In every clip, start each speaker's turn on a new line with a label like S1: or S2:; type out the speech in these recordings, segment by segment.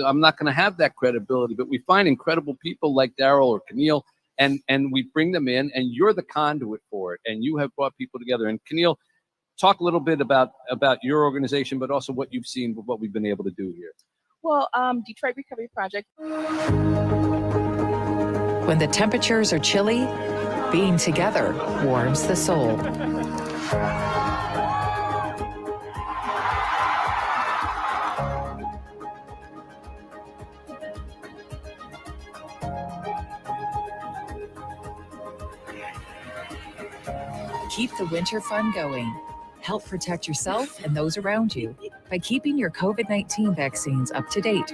S1: I'm not going to have that credibility. But we find incredible people like Daryl or Keneal, and we bring them in, and you're the conduit for it. And you have brought people together. And Keneal, talk a little bit about your organization, but also what you've seen with what we've been able to do here.
S2: Well, Detroit Recovery Project.
S3: When the temperatures are chilly, being together warms the soul. Keep the winter fun going. Help protect yourself and those around you by keeping your COVID-19 vaccines up to date.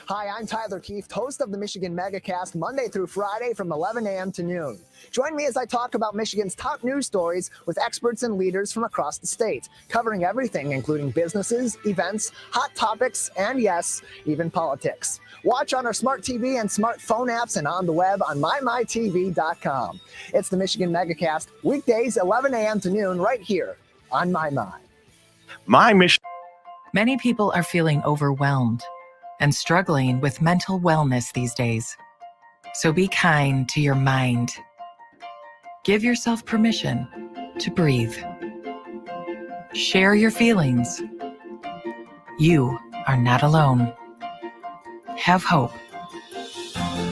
S4: Hi, I'm Tyler Keefe, host of the Michigan Megacast, Monday through Friday from 11 a.m. to noon. Join me as I talk about Michigan's top news stories with experts and leaders from across the state, covering everything including businesses, events, hot topics, and yes, even politics. Watch on our smart TV and smartphone apps and on the web on mymytv.com. It's the Michigan Megacast, weekdays 11 a.m. to noon right here on My.
S3: Many people are feeling overwhelmed and struggling with mental wellness these days. So be kind to your mind. Give yourself permission to breathe. Share your feelings. You are not alone. Have hope.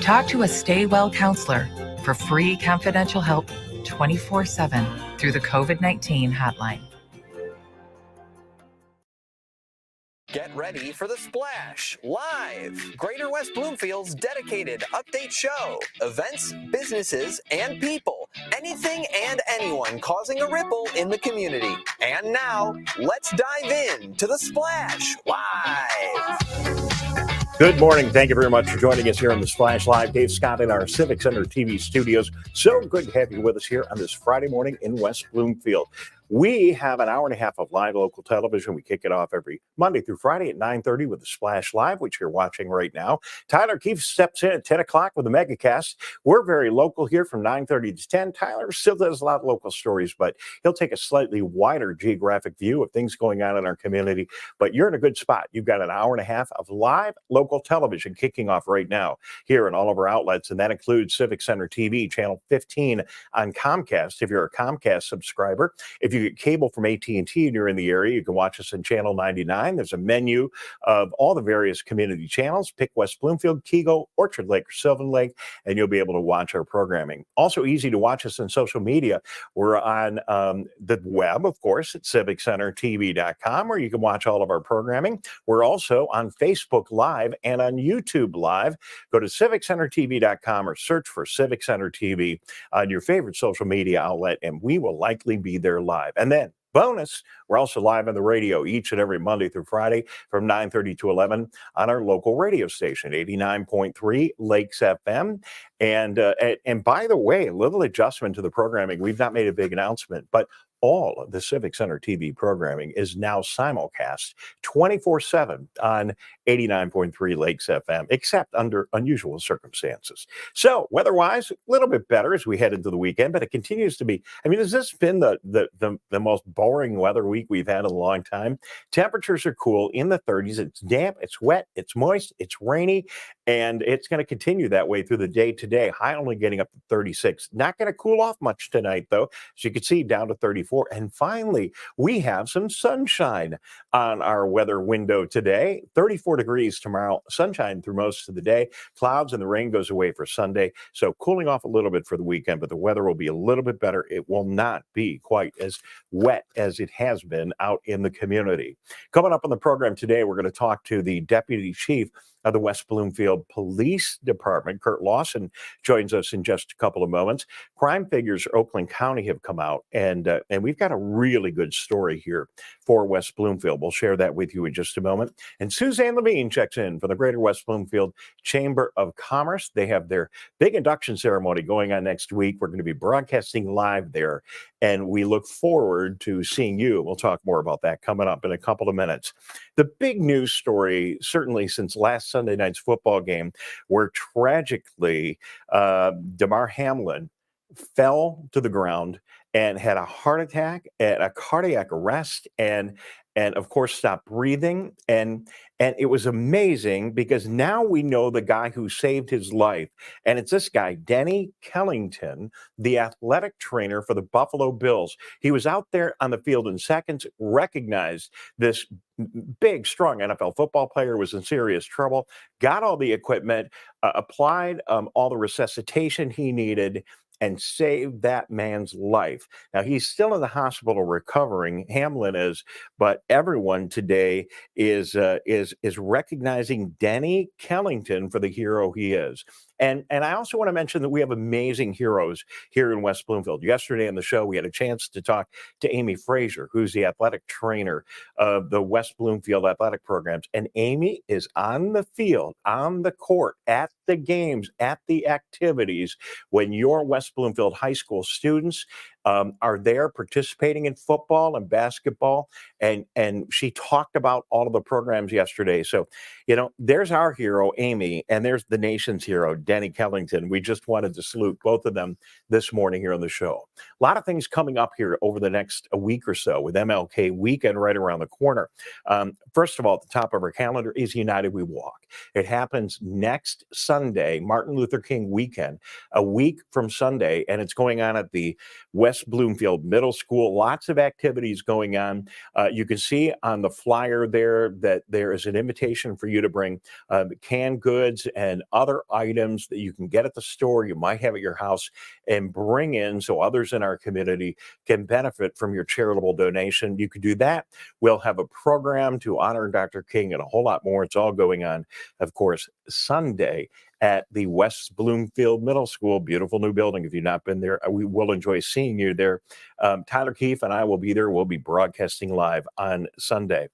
S3: Talk to a Stay Well counselor for free confidential help 24/7 through the COVID-19 hotline.
S5: Get ready for The Splash Live, Greater West Bloomfield's dedicated update show. Events, businesses, and people. Anything and anyone causing a ripple in the community. And now, let's dive in to The Splash Live.
S6: Good morning. Thank you very much for joining us here on The Splash Live. Dave Scott in our Civic Center TV studios. So good to have you with us here on this Friday morning in West Bloomfield. We have an hour and a half of live local television. We kick it off every Monday through Friday at 9:30 with The Splash Live, which you're watching right now. Tyler Keefe steps in at 10 o'clock with the Megacast. We're very local here from 9:30 to 10. Tyler still does a lot of local stories, but he'll take a slightly wider geographic view of things going on in our community. But you're in a good spot. You've got an hour and a half of live local television kicking off right now here in all of our outlets, and that includes Civic Center TV, channel 15 on Comcast if you're a Comcast subscriber. If you get cable from AT&T and you're in the area, you can watch us on channel 99. There's a menu of all the various community channels. Pick West Bloomfield, Kego, Orchard Lake, or Sylvan Lake, and you'll be able to watch our programming. Also easy to watch us on social media. We're on the web, of course, at civiccentertv.com, where you can watch all of our programming. We're also on Facebook Live and on YouTube Live. Go to civiccentertv.com or search for Civic Center TV on your favorite social media outlet, and we will likely be there live. And then, bonus, we're also live on the radio each and every Monday through Friday from 9:30 to 11 on our local radio station, 89.3 Lakes FM. And by the way, a little adjustment to the programming. We've not made a big announcement, but all of the Civic Center TV programming is now simulcast 24/7 on 89.3 Lakes FM, except under unusual circumstances. So weather-wise, a little bit better as we head into the weekend, but it continues to be, I mean, has this been the most boring weather week we've had in a long time? Temperatures are cool in the 30s. It's damp, it's wet, it's moist, it's rainy, and it's going to continue that way through the day today. High only getting up to 36. Not going to cool off much tonight, though. As you can see, down to 34. And finally, we have some sunshine on our weather window today. 34 degrees tomorrow, sunshine through most of the day. Clouds and the rain goes away for Sunday. So cooling off a little bit for the weekend, but the weather will be a little bit better. It will not be quite as wet as it has been out in the community. Coming up on the program today, we're going to talk to the Deputy Chief of the West Bloomfield Police Department. Kurt Lawson joins us in just a couple of moments. Crime figures Oakland County have come out, and we've got a really good story here for West Bloomfield. We'll share that with you in just a moment. And Suzanne Levine checks in for the Greater West Bloomfield Chamber of Commerce. They have their big induction ceremony going on next week. We're going to be broadcasting live there, and we look forward to seeing you. We'll talk more about that coming up in a couple of minutes. The big news story, certainly since last Sunday night's football game, where tragically Damar Hamlin fell to the ground and had a heart attack and a cardiac arrest and of course stopped breathing. And it was amazing because now we know the guy who saved his life. And it's this guy, Denny Kellington, the athletic trainer for the Buffalo Bills. He was out there on the field in seconds, recognized this big, strong NFL football player was in serious trouble, got all the equipment, applied all the resuscitation he needed, and saved that man's life. Now he's still in the hospital recovering. Hamlin is, but everyone today is recognizing Denny Kellington for the hero he is. And I also want to mention that we have amazing heroes here in West Bloomfield. Yesterday on the show, we had a chance to talk to Amy Frazier, who's the athletic trainer of the West Bloomfield athletic programs. And Amy is on the field, on the court, at the games, at the activities when your West Bloomfield High School students are there participating in football and basketball. And she talked about all of the programs yesterday. So, there's our hero, Amy, and there's the nation's hero, Denny Kellington. We just wanted to salute both of them this morning here on the show. A lot of things coming up here over the next week or so with MLK weekend right around the corner. First of all, at the top of our calendar is United We Walk. It happens next Sunday, Martin Luther King weekend, a week from Sunday, and it's going on at the West Bloomfield Middle School. Lots of activities going on. You can see on the flyer there that there is an invitation for you to bring canned goods and other items that you can get at the store, you might have at your house, and bring in so others in our community can benefit from your charitable donation. You could do that. We'll have a program to honor Dr. King and a whole lot more. It's all going on, of course, Sunday at the West Bloomfield Middle School. Beautiful new building. If you've not been there, we will enjoy seeing you there. Tyler Keefe and I will be there. We'll be broadcasting live on Sunday.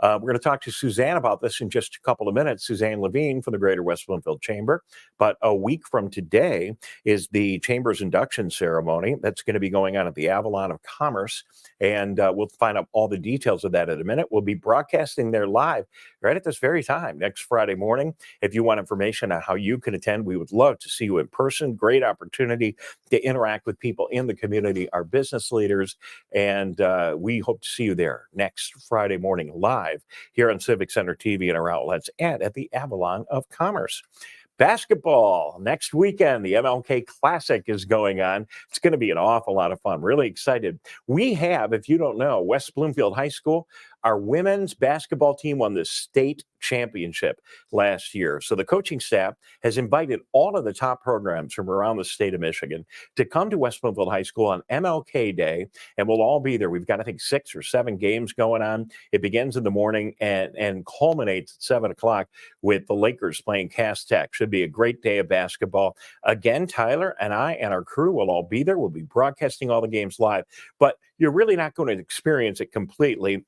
S6: We're going to talk to Suzanne about this in just a couple of minutes. Suzanne Levine from the Greater West Bloomfield Chamber. But a week from today is the Chamber's induction ceremony. That's going to be going on at the Avalon of Commerce. And we'll find out all the details of that in a minute. We'll be broadcasting there live right at this very time next Friday morning. If you want information on how you can attend, we would love to see you in person. Great opportunity to interact with people in the community, our business leaders, and we hope to see you there next Friday morning live here on Civic Center TV and our outlets and at the Avalon of Commerce. Basketball next weekend, the MLK Classic is going on. It's going to be an awful lot of fun. Really excited. We have, if you don't know, West Bloomfield High School, our women's basketball team won the state championship last year. So the coaching staff has invited all of the top programs from around the state of Michigan to come to West Bloomfield High School on MLK Day, and we'll all be there. We've got, I think, 6 or 7 games going on. It begins in the morning and culminates at 7 o'clock with the Lakers playing Cass Tech. Should be a great day of basketball. Again, Tyler and I and our crew will all be there. We'll be broadcasting all the games live, but you're really not going to experience it completely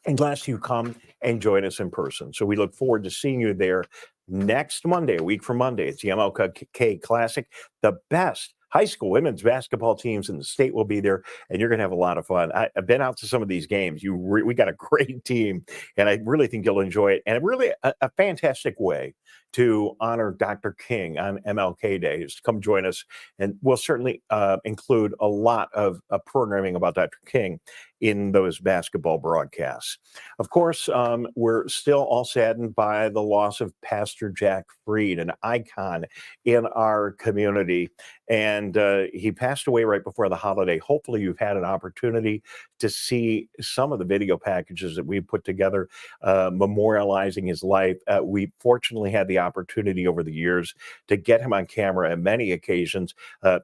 S6: unless you come and join us in person. So we look forward to seeing you there next Monday, a week from Monday. It's the MLK Classic. The best high school women's basketball teams in the state will be there, and you're going to have a lot of fun. I've been out to some of these games. We got a great team, and I really think you'll enjoy it. And really a fantastic way to honor Dr. King on MLK Day is to come join us, and we'll certainly include a lot of programming about Dr. King in those basketball broadcasts. Of course, we're still all saddened by the loss of Pastor Jack Freed, an icon in our community. And he passed away right before the holiday. Hopefully you've had an opportunity to see some of the video packages that we put together memorializing his life. We fortunately had the opportunity over the years to get him on camera on many occasions.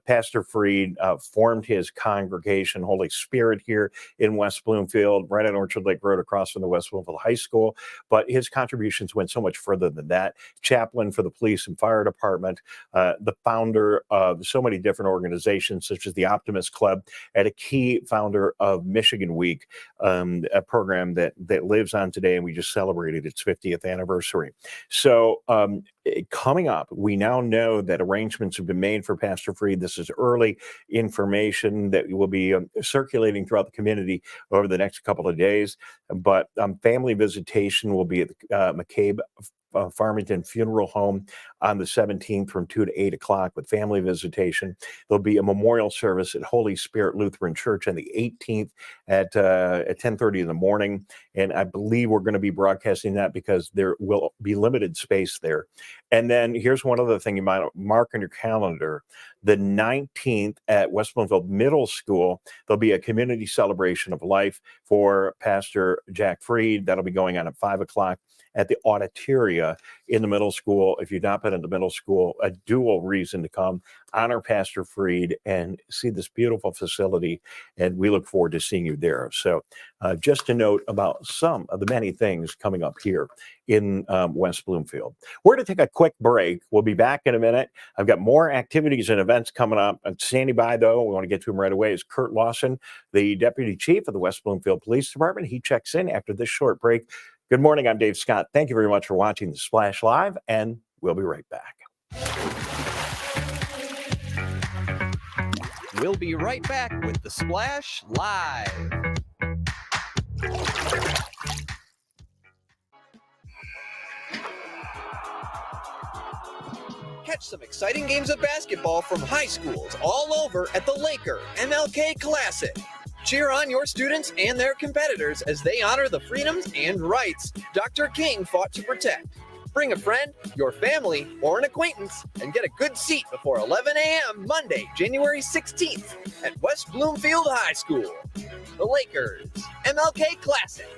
S6: Pastor Freed formed his congregation, Holy Spirit, here in West Bloomfield, right on Orchard Lake Road across from the West Bloomfield High School. But his contributions went so much further than that. Chaplain for the police and fire department, the founder of so many different organizations such as the Optimist Club, and a key founder of Michigan Week, a program that lives on today, and we just celebrated its 50th anniversary. So coming up, we now know that arrangements have been made for Pastor Freed. This is early information that will be circulating throughout the community over the next couple of days. But family visitation will be at the McCabe Farmington Funeral Home on the 17th from 2 to 8 o'clock with family visitation. There'll be a memorial service at Holy Spirit Lutheran Church on the 18th at 10:30 in the morning. And I believe we're going to be broadcasting that because there will be limited space there. And then here's one other thing you might mark on your calendar. The 19th at West Bloomfield Middle School, there'll be a community celebration of life for Pastor Jack Freed. That'll be going on at 5 o'clock at the auditoria in the middle school. If you've not been in the middle school, a dual reason to come honor Pastor Freed and see this beautiful facility. And we look forward to seeing you there. So just a note about some of the many things coming up here in West Bloomfield. We're going to take a quick break. We'll be back in a minute. I've got more activities and events coming up. And standing by, though, we want to get to him right away, is Kurt Lawson, the Deputy Chief of the West Bloomfield Police Department. He checks in after this short break. Good morning. I'm Dave Scott. Thank you very much for watching the Splash Live, and we'll be right back.
S5: We'll be right back with the Splash Live. Catch some exciting games of basketball from high schools all over at the Laker MLK Classic. Cheer on your students and their competitors as they honor the freedoms and rights Dr. King fought to protect. Bring a friend, your family, or an acquaintance and get a good seat before 11 a.m. Monday, January 16th at West Bloomfield High School. The Lakers MLK Classic.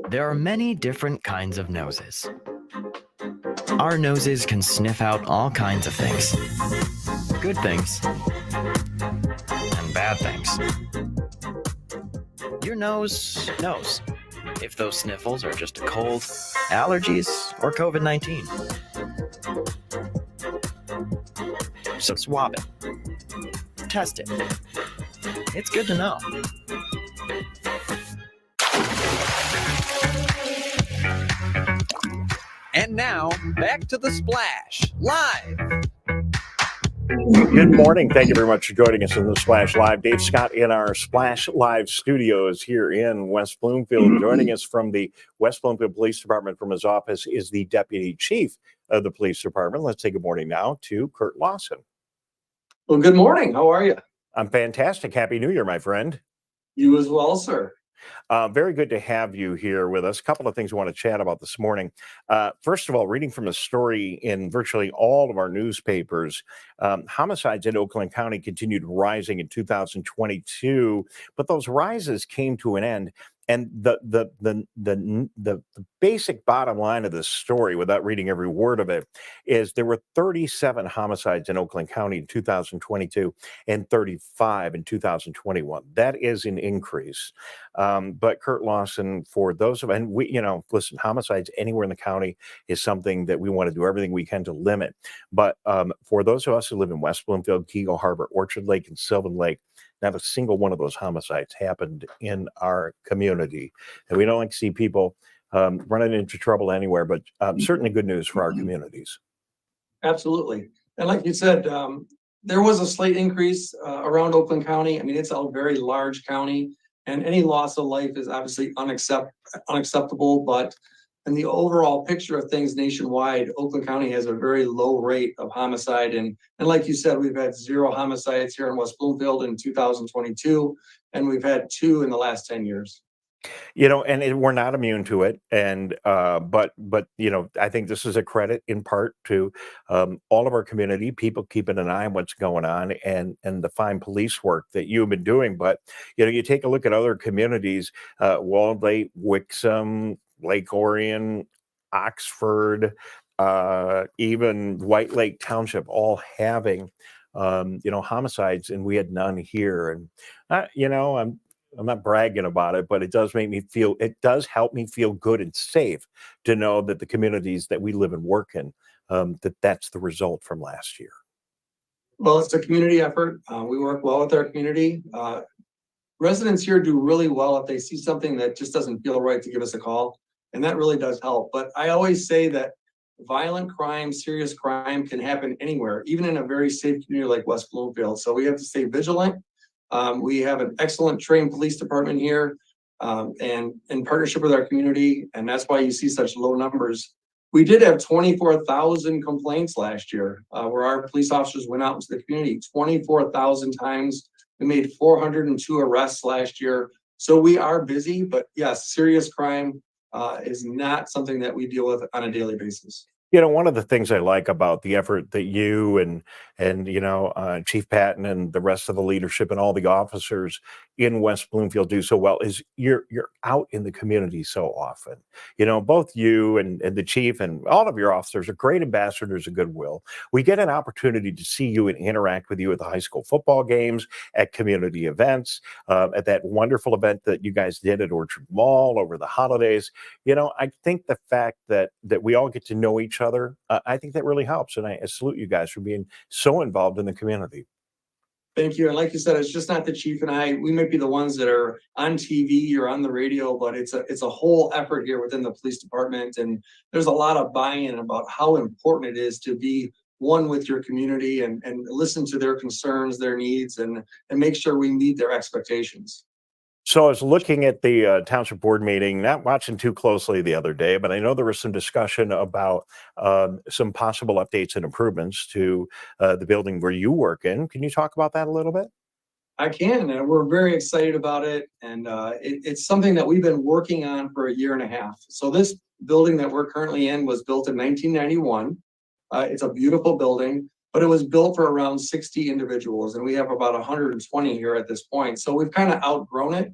S7: There are many different kinds of noses. Our noses can sniff out all kinds of things. Good things and bad things. Your nose knows if those sniffles are just a cold, allergies, or COVID-19. So swab it. Test it. It's good to know.
S5: And now, back to the Splash Live.
S6: Good morning. Thank you very much for joining us in the Splash Live. Dave Scott in our Splash Live studios here in West Bloomfield. Joining us from the West Bloomfield Police Department from his office is the Deputy Chief of the Police Department. Let's say good morning now to Kurt Lawson.
S8: Well, good morning. How are you?
S6: I'm fantastic. Happy New Year, my friend.
S8: You as well, sir.
S6: Very good to have you here with us. A couple of things we want to chat about this morning. First of all, reading from a story in virtually all of our newspapers, homicides in Oakland County continued rising in 2022, but those rises came to an end. And the basic bottom line of this story, without reading every word of it, is there were 37 homicides in Oakland County in 2022 and 35 in 2021. That is an increase. But Kurt Lawson, for those of, and we, listen, homicides anywhere in the county is something that we want to do everything we can to limit. But for those of us who live in West Bloomfield, Keego Harbor, Orchard Lake, and Sylvan Lake, not a single one of those homicides happened in our community. And we don't like to see people running into trouble anywhere, but certainly good news for our communities.
S8: Absolutely. And like you said, there was a slight increase around Oakland County. I mean, it's a very large county, and any loss of life is obviously unacceptable. But in the overall picture of things nationwide, Oakland County has a very low rate of homicide. And like you said, we've had 0 homicides here in West Bloomfield in 2022, and we've had 2 in the last 10 years.
S6: And we're not immune to it. And but I think this is a credit in part to all of our community, people keeping an eye on what's going on, and the fine police work that you've been doing. But you take a look at other communities, Walled Lake, Wixom, Lake Orion, Oxford, even White Lake Township, all having homicides, and we had none here. And I'm not bragging about it, but it does help me feel good and safe to know that the communities that we live and work in, that's the result from last year.
S8: Well, it's a community effort. We work well with our community. Residents here do really well if they see something that just doesn't feel right to give us a call. and that really does help. But I always say that violent crime, serious crime can happen anywhere, even in a very safe community like West Bloomfield. So we have to stay vigilant. We have an excellent trained police department here, and in partnership with our community, and that's why you see such low numbers. We did have 24,000 complaints last year, where our police officers went out into the community 24,000 times. We made 402 arrests last year. So we are busy, but yes, serious crime is not something that we deal with on a daily basis.
S6: You know, one of the things I like about the effort that you and Chief Patton and the rest of the leadership and all the officers in West Bloomfield do so well is you're out in the community so often. You know, both you and the chief and all of your officers are great ambassadors of goodwill. We get an opportunity to see you and interact with you at the high school football games, at community events, at that wonderful event that you guys did at Orchard Mall over the holidays. You know, I think the fact that we all get to know each other, I think that really helps. And I salute you guys for being so involved in the community.
S8: Thank you. And like you said, it's just not the chief and I. We might be the ones that are on TV or on the radio, but it's a whole effort here within the police department. And there's a lot of buy-in about how important it is to be one with your community and listen to their concerns, their needs, and make sure we meet their expectations.
S6: So I was looking at the township board meeting, not watching too closely the other day, but I know there was some discussion about some possible updates and improvements to the building where you work in. Can you talk about that a little bit?
S8: I can, and we're very excited about it. And it's something that we've been working on for a year and a half. So this building that we're currently in was built in 1991. It's a beautiful building, but it was built for around 60 individuals, and we have about 120 here at this point. So we've kind of outgrown it,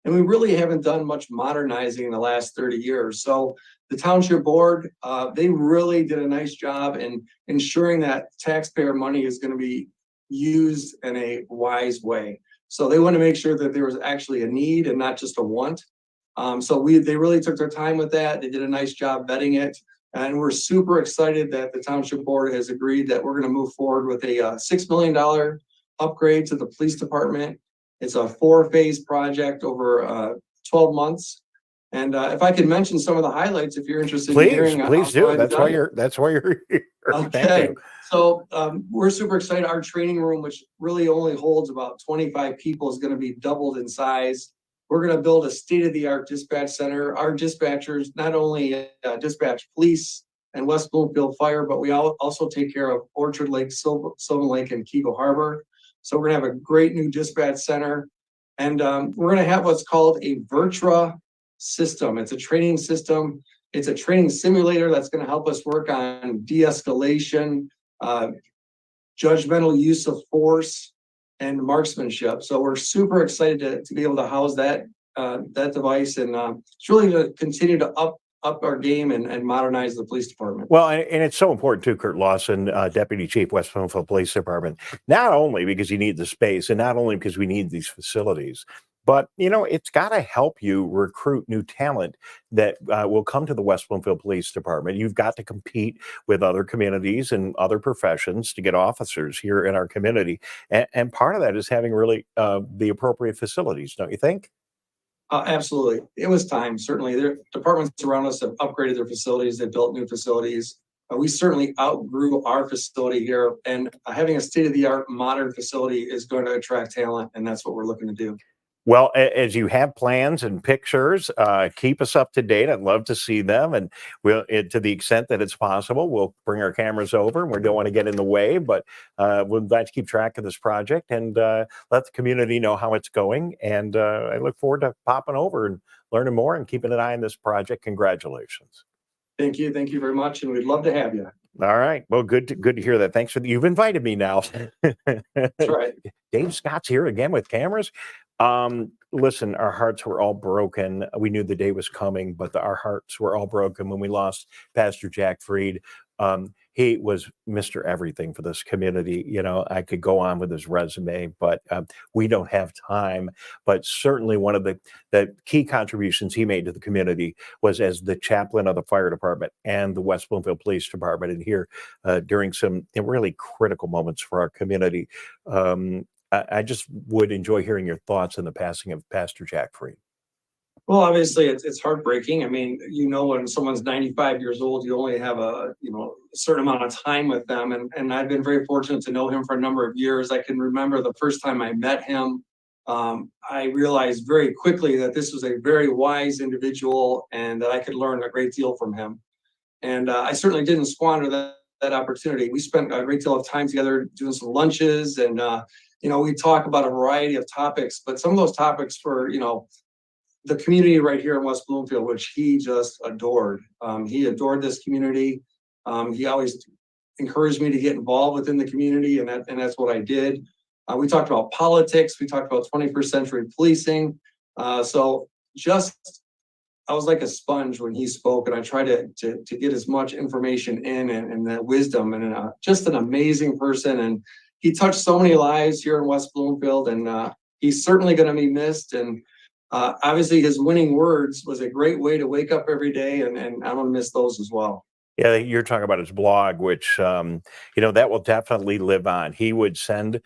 S8: and we really haven't done much modernizing in the last 30 years. So the township board, they really did a nice job in ensuring that taxpayer money is going to be used in a wise way. So they want to make sure that there was actually a need and not just a want. So they really took their time with that. They did a nice job vetting it. And we're super excited that the township board has agreed that we're going to move forward with a $6 million upgrade to the police department. It's a 4-phase project over 12 months. And if I could mention some of the highlights, if you're interested in hearing.
S6: Please do. That's why you're here.
S8: Okay. So we're super excited. Our training room, which really only holds about 25 people, is going to be doubled in size. We're going to build a state-of-the-art dispatch center. Our dispatchers not only dispatch police and West Bloomfield Fire, but we also take care of Orchard Lake, Sylvan Lake, and Keego Harbor. So we're going to have a great new dispatch center. And we're going to have what's called a Virtua system. It's a training system. It's a training simulator that's going to help us work on de-escalation, judgmental use of force, and marksmanship. So we're super excited to be able to house that device, and it's really to continue to up our game and modernize the police department.
S6: Well, and it's so important too, Kurt Lawson, Deputy Chief, West Bloomfield Police Department, not only because you need the space and not only because we need these facilities, but, you know, it's got to help you recruit new talent that will come to the West Bloomfield Police Department. You've got to compete with other communities and other professions to get officers here in our community. And part of that is having really the appropriate facilities, don't you think?
S8: Absolutely. It was time. Certainly, their departments around us have upgraded their facilities. They built new facilities. We certainly outgrew our facility here, and having a state-of-the-art modern facility is going to attract talent, and that's what we're looking to do.
S6: Well, as you have plans and pictures, keep us up to date. I'd love to see them. And to the extent that it's possible, we'll bring our cameras over, and we don't want to get in the way, but we'd like to keep track of this project and let the community know how it's going. And I look forward to popping over and learning more and keeping an eye on this project. Congratulations.
S8: Thank you. Thank you very much. And we'd love to have you.
S6: All right. Well, good to hear that. Thanks you've invited me now.
S8: That's right.
S6: Dave Scott's here again with cameras. Listen, our hearts were all broken. We knew the day was coming, but our hearts were all broken when we lost Pastor Jack Freed. He was Mr. Everything for this community. You know, I could go on with his resume, but we don't have time. But certainly one of the key contributions he made to the community was as the chaplain of the fire department and the West Bloomfield Police Department. And here during some really critical moments for our community. I just would enjoy hearing your thoughts on the passing of Pastor Jack Freed.
S8: Well, obviously it's heartbreaking. I mean, when someone's 95 years old, you only have a certain amount of time with them. And I've been very fortunate to know him for a number of years. I can remember the first time I met him. I realized very quickly that this was a very wise individual and that I could learn a great deal from him. And I certainly didn't squander that opportunity. We spent a great deal of time together doing some lunches and, we talk about a variety of topics, but some of those topics were, the community right here in West Bloomfield, which he just adored. He adored this community. He always encouraged me to get involved within the community, and that's what I did. We talked about politics. We talked about 21st century policing. So I was like a sponge when he spoke, and I tried to get as much information in and that wisdom, and just an amazing person. And he touched so many lives here in West Bloomfield, and he's certainly going to be missed. And obviously his winning words was a great way to wake up every day, and I'm going to miss those as well.
S6: Yeah, you're talking about his blog, which that will definitely live on. He would send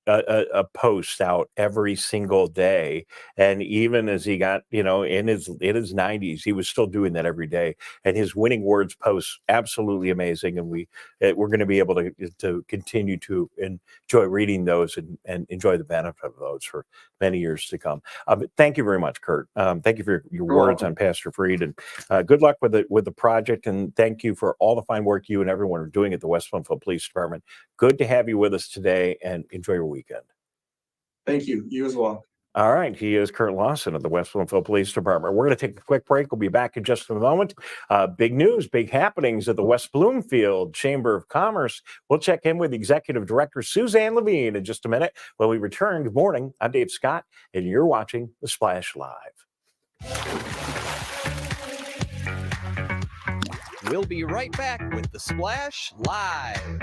S6: a post out every single day, and even as he got in his 90s, he was still doing that every day. And his winning words posts absolutely amazing, and we're going to be able to continue to enjoy reading those and enjoy the benefit of those for many years to come. Thank you very much, Kurt. Thank you for your words on Pastor Freed, and good luck with the project. And thank you for all the fine work you and everyone are doing at the West Bloomfield Police Department. Good to have you with us today, and enjoy your weekend.
S8: Thank you. You as well.
S6: All right. He is Kurt Lawson of the West Bloomfield Police Department. We're going to take a quick break. We'll be back in just a moment. Big news, big happenings at the West Bloomfield Chamber of Commerce. We'll check in with Executive Director Suzanne Levine in just a minute. When we return, good morning. I'm Dave Scott, and you're watching The Splash Live.
S5: We'll be right back with The Splash Live.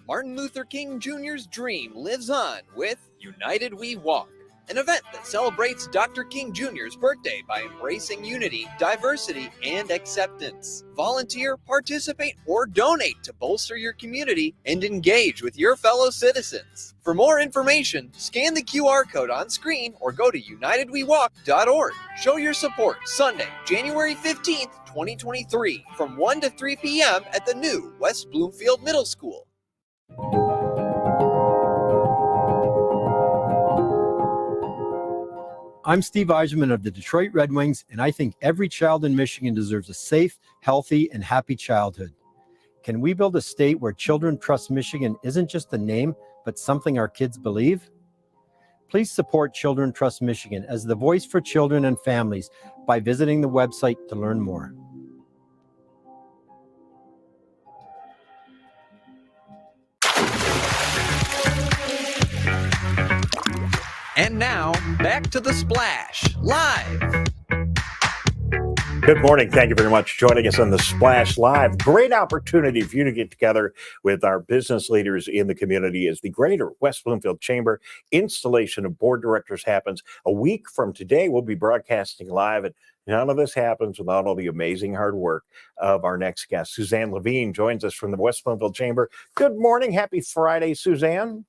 S5: Martin Luther King Jr.'s dream lives on with United We Walk, an event that celebrates Dr. King Jr.'s birthday by embracing unity, diversity, and acceptance. Volunteer, participate, or donate to bolster your community and engage with your fellow citizens. For more information, scan the QR code on screen or go to unitedwewalk.org. Show your support Sunday, January 15th, 2023, from 1 to 3 p.m. at the new West Bloomfield Middle School.
S9: I'm Steve Eiserman of the Detroit Red Wings, and I think every child in Michigan deserves a safe, healthy, and happy childhood. Can we build a state where Children Trust Michigan isn't just a name, but something our kids believe? Please support Children Trust Michigan as the voice for children and families by visiting the website to learn more.
S5: And now, back to The Splash Live.
S6: Good morning. Thank you very much for joining us on The Splash Live. Great opportunity for you to get together with our business leaders in the community as the Greater West Bloomfield Chamber installation of board directors happens. A week from today, we'll be broadcasting live, and none of this happens without all the amazing hard work of our next guest. Suzanne Levine joins us from the West Bloomfield Chamber. Good morning. Happy Friday, Suzanne.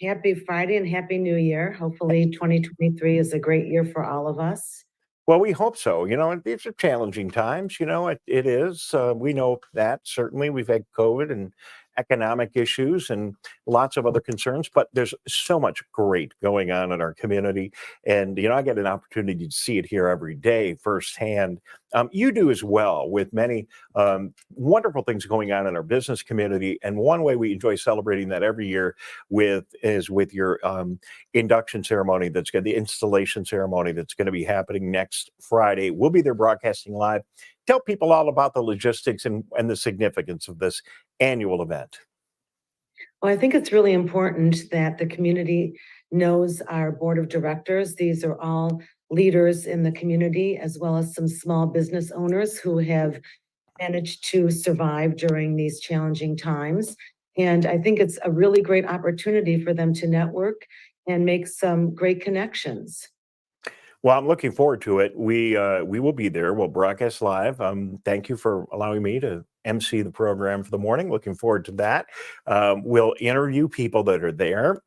S10: Happy Friday and Happy New Year. Hopefully 2023 is a great year for all of us.
S6: Well, we hope so. These are challenging times. It is. We know that. Certainly, we've had COVID and economic issues and lots of other concerns, but there's so much great going on in our community. And, I get an opportunity to see it here every day firsthand. You do as well, with many wonderful things going on in our business community. And one way we enjoy celebrating that every year is with your induction ceremony. The installation ceremony that's going to be happening next Friday. We'll be there broadcasting live. Tell people all about the logistics and the significance of this annual event.
S10: Well, I think it's really important that the community knows our board of directors. These are all leaders in the community, as well as some small business owners who have managed to survive during these challenging times. And I think it's a really great opportunity for them to network and make some great connections.
S6: Well, I'm looking forward to it. We will be there. We'll broadcast live. Thank you for allowing me to MC the program for the morning. Looking forward to that. We'll interview people that are there.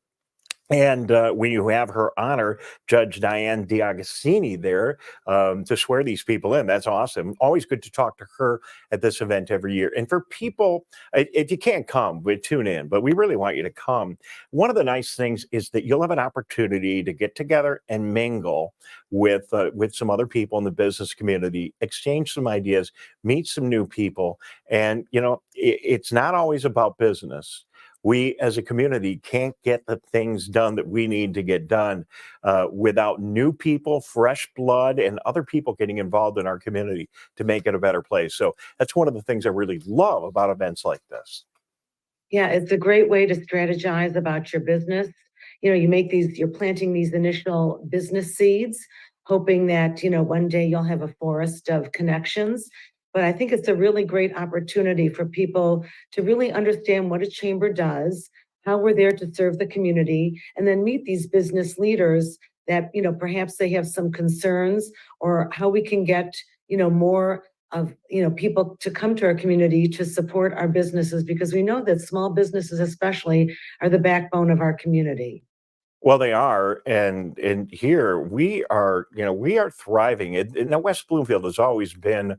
S6: And we have her honor, Judge Diane D'Agostini there to swear these people in. That's awesome. Always good to talk to her at this event every year. And for people, if you can't come, we tune in, but we really want you to come. One of the nice things is that you'll have an opportunity to get together and mingle with some other people in the business community, exchange some ideas, meet some new people. And, you know, it's not always about business. We as a community can't get the things done that we need to get done without new people, fresh blood, and other people getting involved in our community to make it a better place. So that's one of the things I really love about events like this.
S10: Yeah, it's a great way to strategize about your business. You know, you're planting these initial business seeds, hoping that, you know, one day you'll have a forest of connections. But I think it's a really great opportunity for people to really understand what a chamber does, how we're there to serve the community, and then meet these business leaders that, you know, perhaps they have some concerns, or how we can get, you know, more of, you know, people to come to our community to support our businesses, because we know that small businesses especially are the backbone of our community.
S6: Well, they are, and here we are. You know, we are thriving. Now, West Bloomfield has always been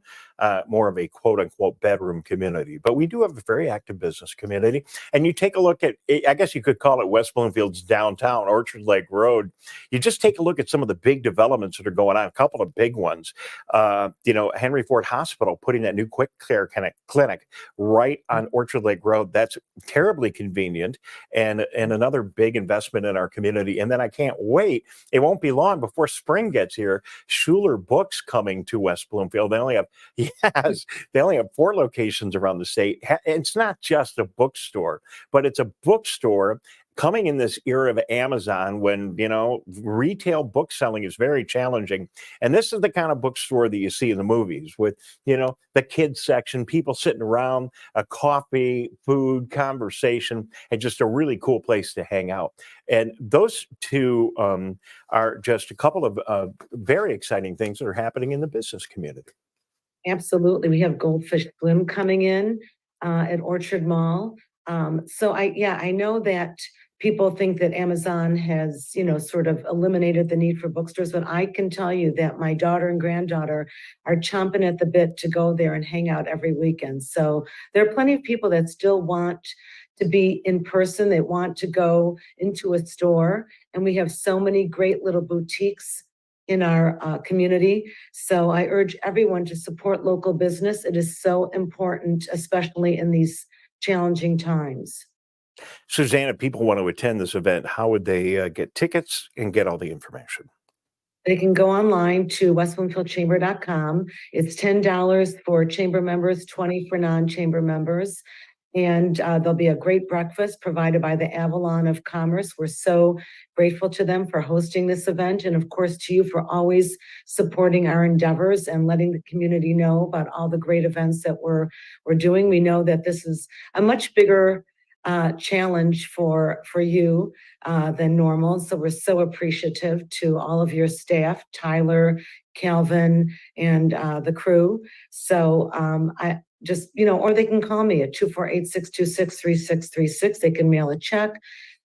S6: more of a quote unquote bedroom community, but we do have a very active business community. And you take a look at, I guess you could call it West Bloomfield's downtown, Orchard Lake Road. You just take a look at some of the big developments that are going on. A couple of big ones. You know, Henry Ford Hospital putting that new quick care kind of clinic right on Orchard Lake Road. That's terribly convenient, and another big investment in our community. And then I can't wait. It won't be long before spring gets here. Schuler Books coming to West Bloomfield. They only have 4 locations around the state. It's not just a bookstore, but it's a bookstore coming in this era of Amazon when, you know, retail book selling is very challenging. And this is the kind of bookstore that you see in the movies with, you know, the kids section, people sitting around, a coffee, food, conversation, and just a really cool place to hang out. And those two are just a couple of very exciting things that are happening in the business community.
S10: Absolutely. We have Goldfish Swim coming in at Orchard Mall. So I know that people think that Amazon has, you know, sort of eliminated the need for bookstores, but I can tell you that my daughter and granddaughter are chomping at the bit to go there and hang out every weekend. So there are plenty of people that still want to be in person. They want to go into a store, and we have so many great little boutiques in our community. So I urge everyone to support local business. It is so important, especially in these challenging times.
S6: Suzanne, if people want to attend this event, how would they get tickets and get all the information?
S10: They can go online to westbloomfieldchamber.com. It's $10 for chamber members, $20 for non-chamber members. And there'll be a great breakfast provided by the Avalon of Commerce. We're so grateful to them for hosting this event. And of course, to you for always supporting our endeavors and letting the community know about all the great events that we're doing. We know that this is a much bigger challenge for you than normal. So we're so appreciative to all of your staff, Tyler, Calvin, and the crew. So I just, you know, or they can call me at 248-626-3636. They can mail a check.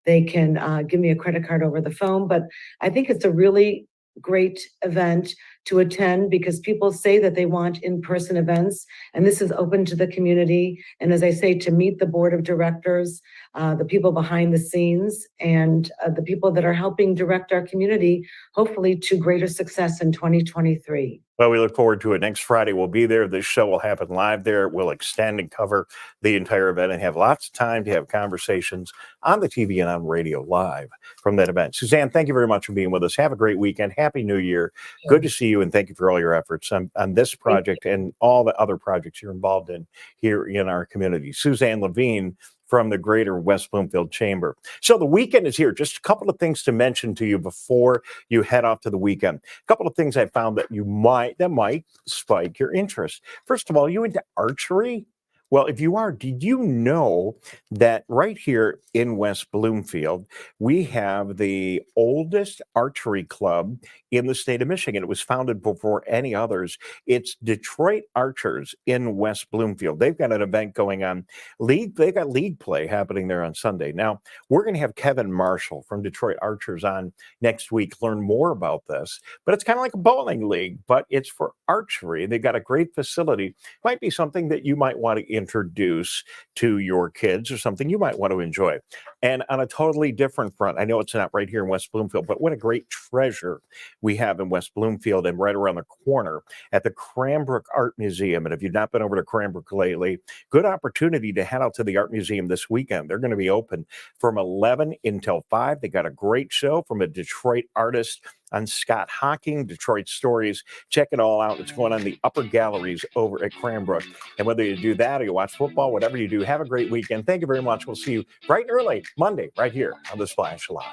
S10: They can give me a credit card over the phone. But I think it's a really great event to attend because people say that they want in-person events, and this is open to the community. And as I say, to meet the board of directors, the people behind the scenes, and the people that are helping direct our community, hopefully to greater success in 2023.
S6: Well, we look forward to it. Next Friday, we'll be there. This show will happen live there. We'll extend and cover the entire event and have lots of time to have conversations on the TV and on radio live from that event. Suzanne, thank you very much for being with us. Have a great weekend. Happy New Year. Sure. Good to see you, and thank you for all your efforts on this project and all the other projects you're involved in here in our community. Suzanne Levine from the Greater West Bloomfield Chamber. So the weekend is here. Just a couple of things to mention to you before you head off to the weekend. A couple of things I found that might spike your interest. First of all, you into archery? Well, if you are, did you know that right here in West Bloomfield, we have the oldest archery club in the state of Michigan? It was founded before any others. It's Detroit Archers in West Bloomfield. They've got an event going on. They've got league play happening there on Sunday. Now, we're going to have Kevin Marshall from Detroit Archers on next week, learn more about this. But it's kind of like a bowling league, but it's for archery. They've got a great facility. Might be something that you might want to introduce to your kids or something you might want to enjoy. And on a totally different front, I know it's not right here in West Bloomfield, but what a great treasure we have in West Bloomfield and right around the corner at the Cranbrook Art Museum. And if you've not been over to Cranbrook lately, good opportunity to head out to the Art Museum this weekend. They're going to be open from 11 until 5. They got a great show from a Detroit artist on Scott Hocking, Detroit Stories. Check it all out. It's going on the upper galleries over at Cranbrook. And whether you do that or you watch football, whatever you do, have a great weekend. Thank you very much. We'll see you bright and early Monday right here on The Splash Live.